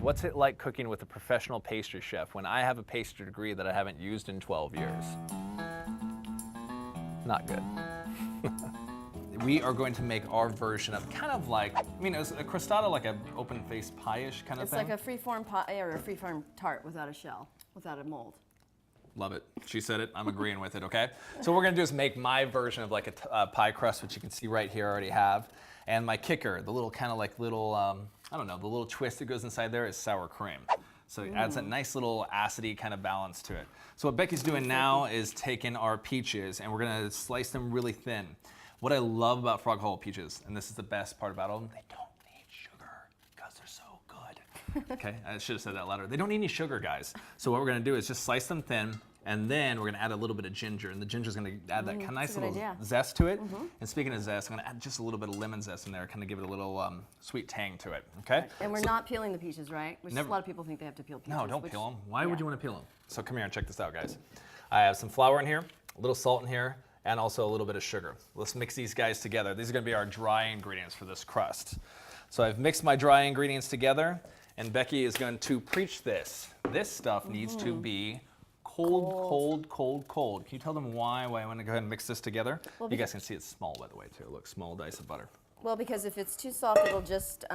What's it like cooking with a professional pastry chef when I have a pastry degree that I haven't used in 12 years? Not good. We are going to make our version of kind of like, I mean, is a crostata like an open-faced pie-ish kind of thing? It's like a free-form pie or a free-form tart without a shell, without a mold. Love it. She said it. I'm agreeing with it, okay? So what we're going to do is make my version of like a pie crust, which you can see right here I already have. And my kicker, the little kind of like little, I don't know, the little twist that goes inside there is sour cream. So it adds a nice little acidy kind of balance to it. So what Becky's doing now is taking our peaches and we're going to slice them really thin. What I love about Frog Hollow peaches, and this is the best part about them, they don't need sugar because they're so good. Okay, I should have said that louder. They don't need any sugar, guys. So what we're gonna do is just slice them thin, and then we're gonna add a little bit of ginger, and the ginger's gonna add that kind of nice little zest to it. And speaking of zest, I'm gonna add just a little bit of lemon zest in there, kind of give it a little sweet tang to it, okay? And we're not peeling the peaches, right? Which a lot of people think they have to peel peaches. No, don't peel them. Why would you wanna peel them? So come here and check this out, guys. I have some flour in here, a little salt in here, and also a little bit of sugar. Let's mix these guys together. These are gonna be our dry ingredients for this crust. So I've mixed my dry ingredients together, and Becky is going to preach this. This stuff needs to be cold, cold, cold, cold. Can you tell them why I want to go ahead and mix this together? Well, you guys can see it's small, by the way, too. Look, small dice of butter. Well, because if it's too soft, it'll just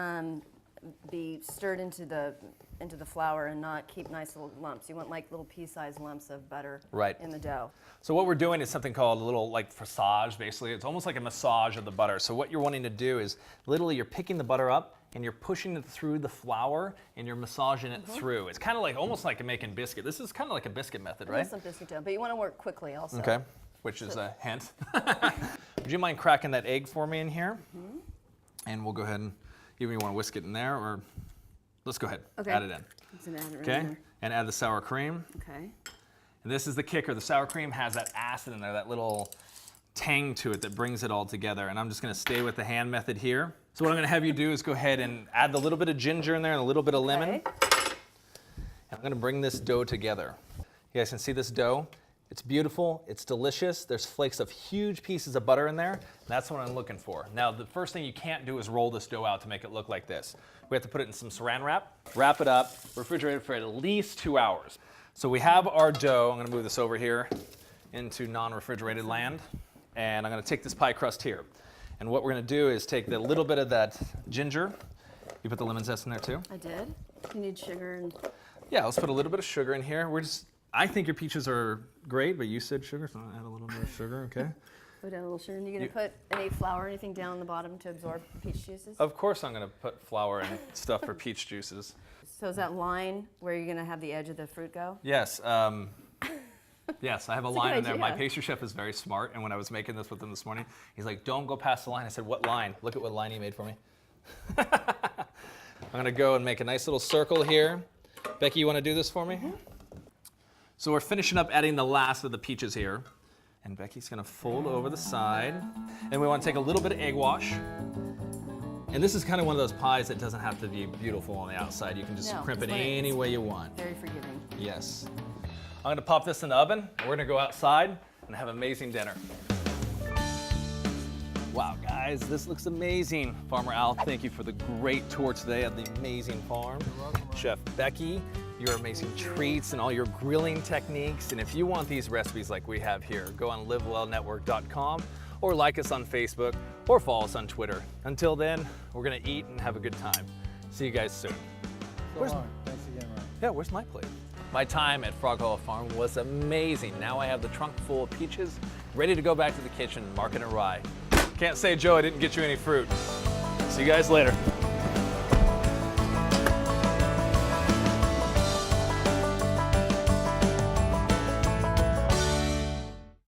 be stirred into the flour and not keep nice little lumps. You want like little pea-sized lumps of butter in the dough. So what we're doing is something called a little like massage, basically. It's almost like a massage of the butter. So what you're wanting to do is literally you're picking the butter up and you're pushing it through the flour and you're massaging it through. It's kind of like, almost like making biscuit. This is kind of like a biscuit method, right? Some biscuit dough, but you want to work quickly also. Okay, which is a hint. Would you mind cracking that egg for me in here? And we'll go ahead and, even if you want to whisk it in there, or let's go ahead, add it in. Okay, and add the sour cream. Okay. And this is the kicker. The sour cream has that acid in there, that little tang to it that brings it all together. And I'm just going to stay with the hand method here. So what I'm going to have you do is go ahead and add a little bit of ginger in there and a little bit of lemon. And I'm going to bring this dough together. You guys can see this dough. It's beautiful, it's delicious. There's flakes of huge pieces of butter in there. And that's what I'm looking for. Now, the first thing you can't do is roll this dough out to make it look like this. We have to put it in some saran wrap, wrap it up, refrigerate it for at least 2 hours. So we have our dough. I'm gonna move this over here into non-refrigerated land. And I'm gonna take this pie crust here. And what we're gonna do is take the little bit of that ginger. You put the lemon zest in there too? I did. You need sugar and... Yeah, let's put a little bit of sugar in here. I think your peaches are great, but you said sugar, so I'll add a little bit of sugar, okay? Put down a little sugar. And you're going to put any flour or anything down on the bottom to absorb peach juices? Of course I'm going to put flour and stuff for peach juices. So is that line where you're going to have the edge of the fruit go? Yes. Yes, I have a line in there. My pastry chef is very smart, and when I was making this with him this morning, he's like, don't go past the line. I said, what line? Look at what line he made for me. I'm going to go and make a nice little circle here. Becky, you want to do this for me? So we're finishing up adding the last of the peaches here. And Becky's gonna fold over the side. And we wanna take a little bit of egg wash. And this is kind of one of those pies that doesn't have to be beautiful on the outside. You can just crimp it any way you want. Very forgiving. Yes. I'm gonna pop this in the oven. And we're gonna go outside and have amazing dinner. Wow, guys, this looks amazing. Farmer Al, thank you for the great tour today at the amazing farm. Chef Becky, your amazing treats and all your grilling techniques. And if you want these recipes like we have here, go on livewellnetwork.com or like us on Facebook or follow us on Twitter. Until then, we're gonna eat and have a good time. See you guys soon. Thanks again, Ryan. Yeah, where's my plate? My time at Frog Hollow Farm was amazing. Now I have the trunk full of peaches, ready to go back to the kitchen, market and rye. Can't say, Joe, I didn't get you any fruit. See you guys later.